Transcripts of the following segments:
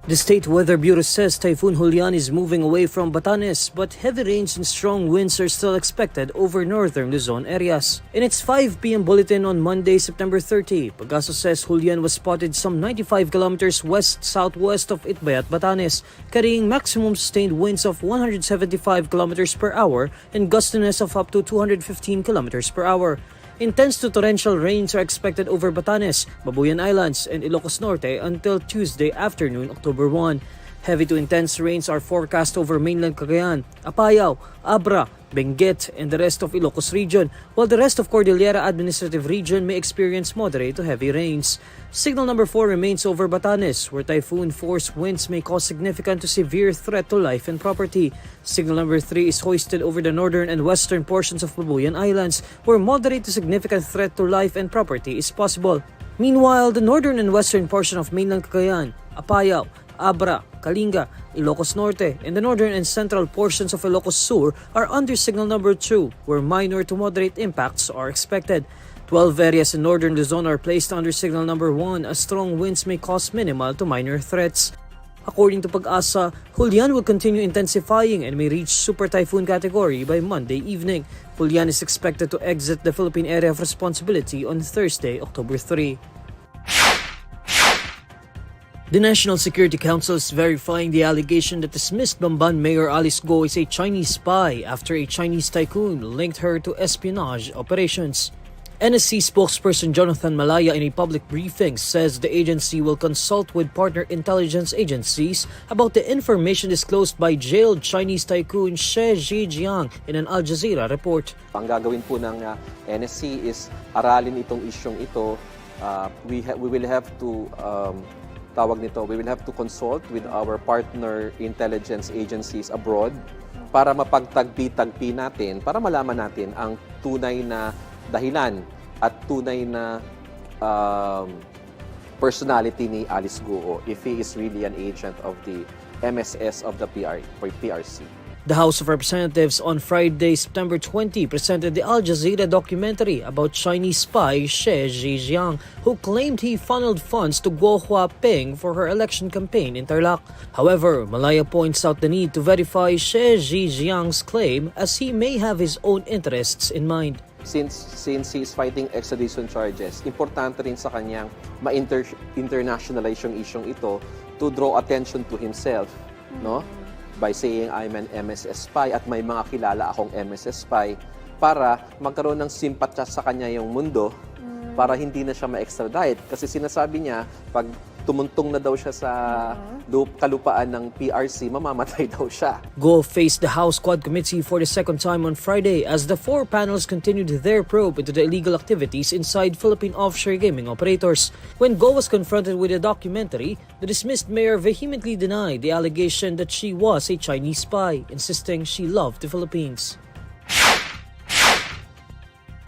The State Weather Bureau says Typhoon Julian is moving away from Batanes, but heavy rains and strong winds are still expected over northern Luzon areas. In its 5 p.m. bulletin on Monday, September 30, Pag-asa says Julian was spotted some 95 kilometers west-southwest of Itbayat, Batanes, carrying maximum sustained winds of 175 kilometers per hour and gustiness of up to 215 kilometers per hour. Intense to torrential rains are expected over Batanes, Babuyan Islands, and Ilocos Norte until Tuesday afternoon, October 1. Heavy to intense rains are forecast over mainland Cagayan, Apayao, Abra, Benguet, and the rest of Ilocos region, while the rest of Cordillera Administrative Region may experience moderate to heavy rains. Signal number 4 remains over Batanes, where typhoon force winds may cause significant to severe threat to life and property. Signal number 3 is hoisted over the northern and western portions of Babuyan Islands, where moderate to significant threat to life and property is possible. Meanwhile, the northern and western portion of mainland Cagayan, Apayao, Abra, Kalinga, Ilocos Norte, and the northern and central portions of Ilocos Sur are under signal number 2, where minor to moderate impacts are expected. 12 areas in northern Luzon are placed under signal number 1 as strong winds may cause minimal to minor threats. According to Pag-asa, Julian will continue intensifying and may reach super typhoon category by Monday evening. Julian is expected to exit the Philippine area of responsibility on Thursday, October 3. The National Security Council is verifying the allegation that dismissed Bamban Mayor Alice Guo is a Chinese spy after a Chinese tycoon linked her to espionage operations. NSC spokesperson Jonathan Malaya in a public briefing says the agency will consult with partner intelligence agencies about the information disclosed by jailed Chinese tycoon Xie Zhijiang in an Al Jazeera report. Ang gagawin po ng NSC is aralin itong isyong ito. We will have to we will have to consult with our partner intelligence agencies abroad para mapagtagpi-tagpi natin, para malaman natin ang tunay na dahilan at tunay na personality ni Alice Guo, if he is really an agent of the MSS of the PRC. The House of Representatives on Friday, September 20, presented the Al Jazeera documentary about Chinese spy Xie Zhijiang, who claimed he funneled funds to Guo Huaping for her election campaign in Tarlac. However, Malaya points out the need to verify Xie Zhijiang's claim as he may have his own interests in mind. Since he is fighting extradition charges, importante rin sa kanyang ma-internationalize yung isyong ito to draw attention to himself, no? By saying I'm an MSS spy at may mga kilala akong MSS spy para magkaroon ng simpatya sa kanya yung mundo para hindi na siya ma-extradite. Kasi sinasabi niya, pag tumuntong na daw siya sa kalupaan ng PRC, mamamatay daw siya. Guo faced the House Quad Committee for the second time on Friday as the 4 panels continued their probe into the illegal activities inside Philippine offshore gaming operators. When Guo was confronted with a documentary, the dismissed mayor vehemently denied the allegation that she was a Chinese spy, insisting she loved the Philippines.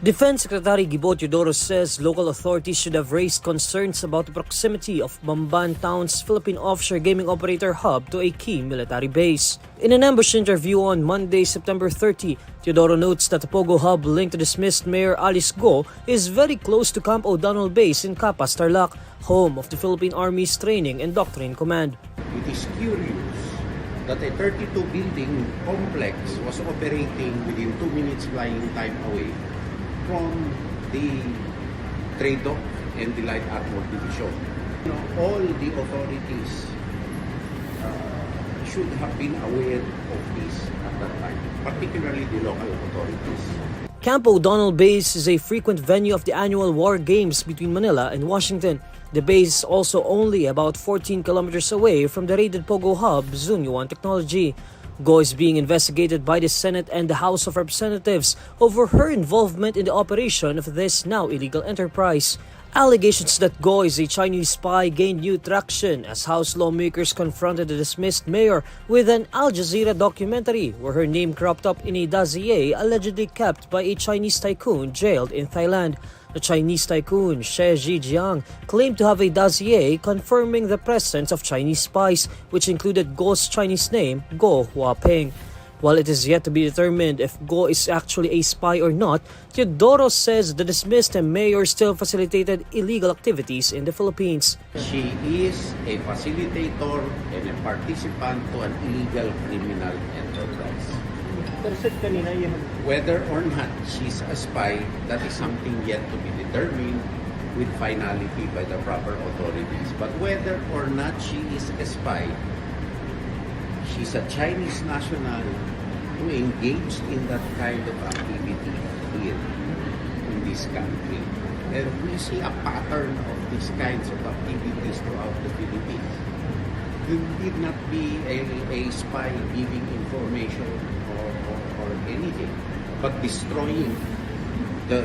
Defense Secretary Gibo Teodoro says local authorities should have raised concerns about the proximity of Bamban Town's Philippine offshore gaming operator hub to a key military base. In an ambush interview on Monday, September 30, Teodoro notes that the Pogo hub linked to dismissed Mayor Alice Guo is very close to Camp O'Donnell Base in Capas, Tarlac, home of the Philippine Army's Training and Doctrine Command. It is curious that a 32-building complex was operating within 2 minutes flying time away from the trade dock and the light armor division. All the authorities should have been aware of this at that time, particularly the local authorities. Camp O'Donnell Base is a frequent venue of the annual War Games between Manila and Washington. The base is also only about 14 kilometers away from the raided Pogo hub, Zunyuan Technology. Guo is being investigated by the Senate and the House of Representatives over her involvement in the operation of this now illegal enterprise. Allegations that Guo is a Chinese spy gained new traction as House lawmakers confronted the dismissed mayor with an Al Jazeera documentary where her name cropped up in a dossier allegedly kept by a Chinese tycoon jailed in Thailand. The Chinese tycoon Xie Zhijiang claimed to have a dossier confirming the presence of Chinese spies, which included Guo's Chinese name, Guo Huaping. While it is yet to be determined if Guo is actually a spy or not, Teodoro says the dismissed mayor still facilitated illegal activities in the Philippines. She is a facilitator and a participant to an illegal criminal enterprise. Whether or not she's a spy, that is something yet to be determined with finality by the proper authorities. But whether or not she is a spy, she's a Chinese national who engaged in that kind of activity here in this country. And we see a pattern of these kinds of activities throughout the Philippines. You need not be a spy giving information or anything, but destroying the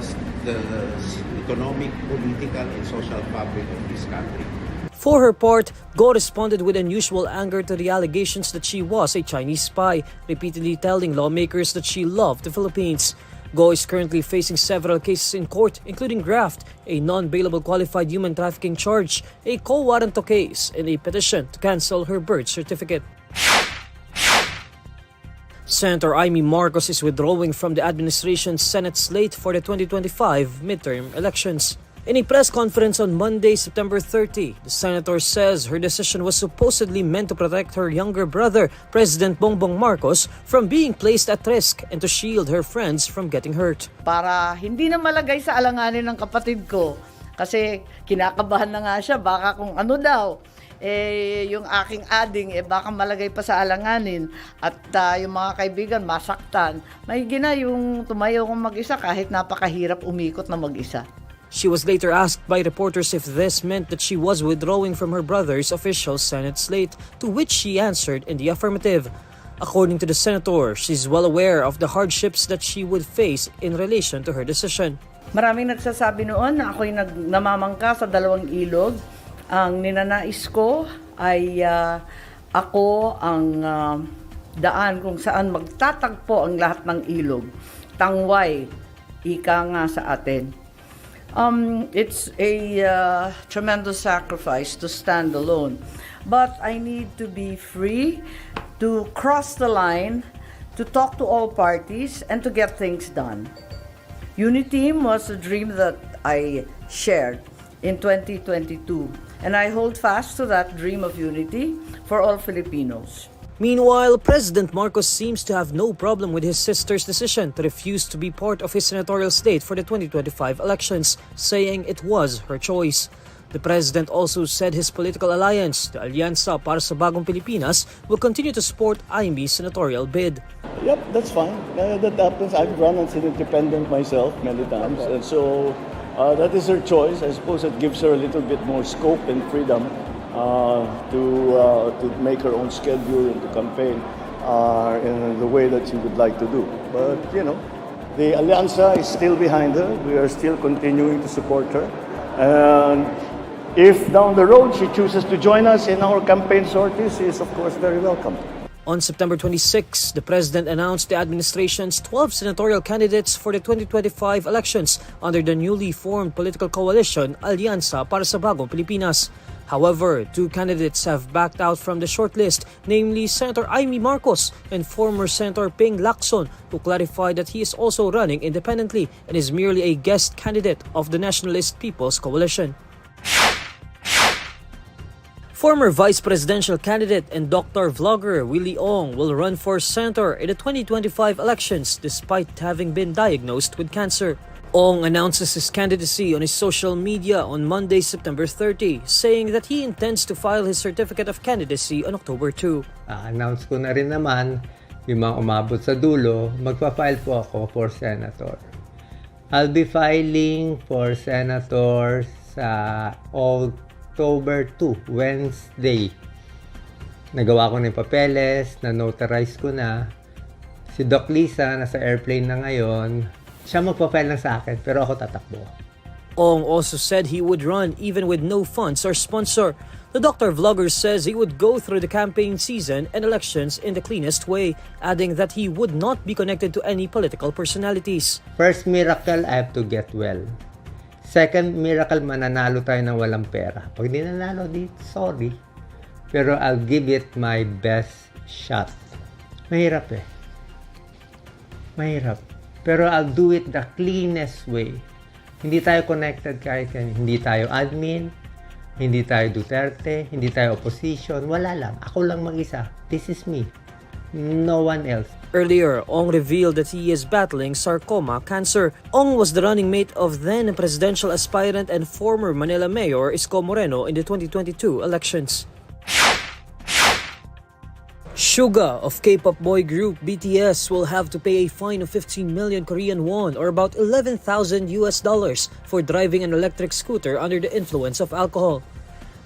economic, political, and social fabric of this country. For her part, Guo responded with unusual anger to the allegations that she was a Chinese spy, repeatedly telling lawmakers that she loved the Philippines. Guo is currently facing several cases in court, including graft, a non-bailable qualified human trafficking charge, a quo warranto case, and a petition to cancel her birth certificate. Senator Imee Marcos is withdrawing from the administration's Senate slate for the 2025 midterm elections. In a press conference on Monday, September 30, the senator says her decision was supposedly meant to protect her younger brother, President Bongbong Marcos, from being placed at risk and to shield her friends from getting hurt. Para hindi na malagay sa alanganin ng kapatid ko, kasi kinakabahan na nga siya, baka kung ano daw, yung aking ading, baka malagay pa sa alanganin at yung mga kaibigan masaktan. Mahigi na yung tumayo kong mag-isa kahit napakahirap umikot na mag-isa. She was later asked by reporters if this meant that she was withdrawing from her brother's official Senate slate, to which she answered in the affirmative. According to the senator, she's well aware of the hardships that she would face in relation to her decision. Maraming nagsasabi noon na ako'y namamangka sa dalawang ilog. Ang ninanais ko ay ako ang daan kung saan magtatagpo ang lahat ng ilog. Tangway, ika nga sa atin. It's a tremendous sacrifice to stand alone. But I need to be free to cross the line, to talk to all parties, and to get things done. Unity was a dream that I shared in 2022, and I hold fast to that dream of unity for all Filipinos. Meanwhile, President Marcos seems to have no problem with his sister's decision to refuse to be part of his senatorial slate for the 2025 elections, saying it was her choice. The president also said his political alliance, the Alianza para sa Bagong Pilipinas, will continue to support Imee's senatorial bid. Yep, that's fine. That happens. I've run as an independent myself many times, and so that is her choice. I suppose it gives her a little bit more scope and freedom to make her own schedule and to campaign in the way that she would like to do. But, you know, the Alianza is still behind her. We are still continuing to support her. And if down the road she chooses to join us in our campaign sorties, she is, of course, very welcome. On September 26, the president announced the administration's 12 senatorial candidates for the 2025 elections under the newly formed political coalition Alianza para sa Bagong Pilipinas. However, two candidates have backed out from the shortlist, namely Senator Imee Marcos and former Senator Ping Lacson, who clarified that he is also running independently and is merely a guest candidate of the Nationalist People's Coalition. Former vice presidential candidate and doctor vlogger Willie Ong will run for senator in the 2025 elections despite having been diagnosed with cancer. Ong announces his candidacy on his social media on Monday, September 30, saying that he intends to file his certificate of candidacy on October 2. Announce ko na rin naman, yung mga umabot sa dulo, magpa-file po ako for senator. I'll be filing for senator sa October 2, Wednesday. Nagawa ko na yung papeles, na-notarize ko na. Si Doc Lisa, nasa airplane na ngayon. Siya magpa-file lang sa akin, pero ako tatakbo. Ong also said he would run even with no funds or sponsor. The doctor vlogger says he would go through the campaign season and elections in the cleanest way, adding that he would not be connected to any political personalities. First miracle, I have to get well. Second miracle, mananalo tayo ng walang pera. Pag di nanalo, sorry. Pero I'll give it my best shot. Mahirap eh. Mahirap. Pero I'll do it the cleanest way. Hindi tayo connected kahit yan. Hindi tayo admin, hindi tayo Duterte, hindi tayo opposition. Wala lang. Ako lang mag-isa. This is me. No one else. Earlier, Ong revealed that he is battling sarcoma cancer. Ong was the running mate of then presidential aspirant and former Manila Mayor Isko Moreno in the 2022 elections. Suga of K-pop boy group BTS will have to pay a fine of 15 million Korean won or about $11,000 for driving an electric scooter under the influence of alcohol.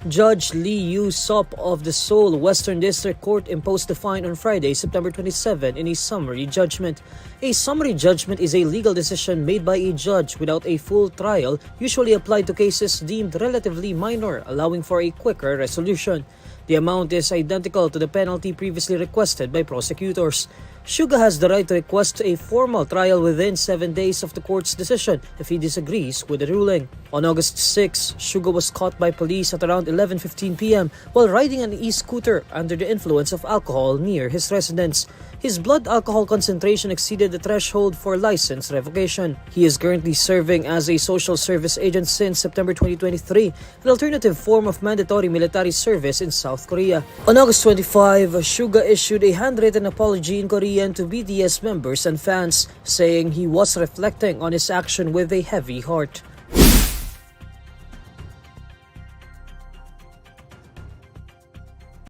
Judge Lee Yu-sop of the Seoul Western District Court imposed the fine on Friday, September 27 in a summary judgment. A summary judgment is a legal decision made by a judge without a full trial, usually applied to cases deemed relatively minor, allowing for a quicker resolution. The amount is identical to the penalty previously requested by prosecutors. Suga has the right to request a formal trial within 7 days of the court's decision if he disagrees with the ruling. On August 6, Suga was caught by police at around 11:15 p.m. while riding an e-scooter under the influence of alcohol near his residence. His blood alcohol concentration exceeded the threshold for license revocation. He is currently serving as a social service agent since September 2023, an alternative form of mandatory military service in South Korea. On August 25, Suga issued a handwritten apology in Korean to BTS members and fans, saying he was reflecting on his action with a heavy heart.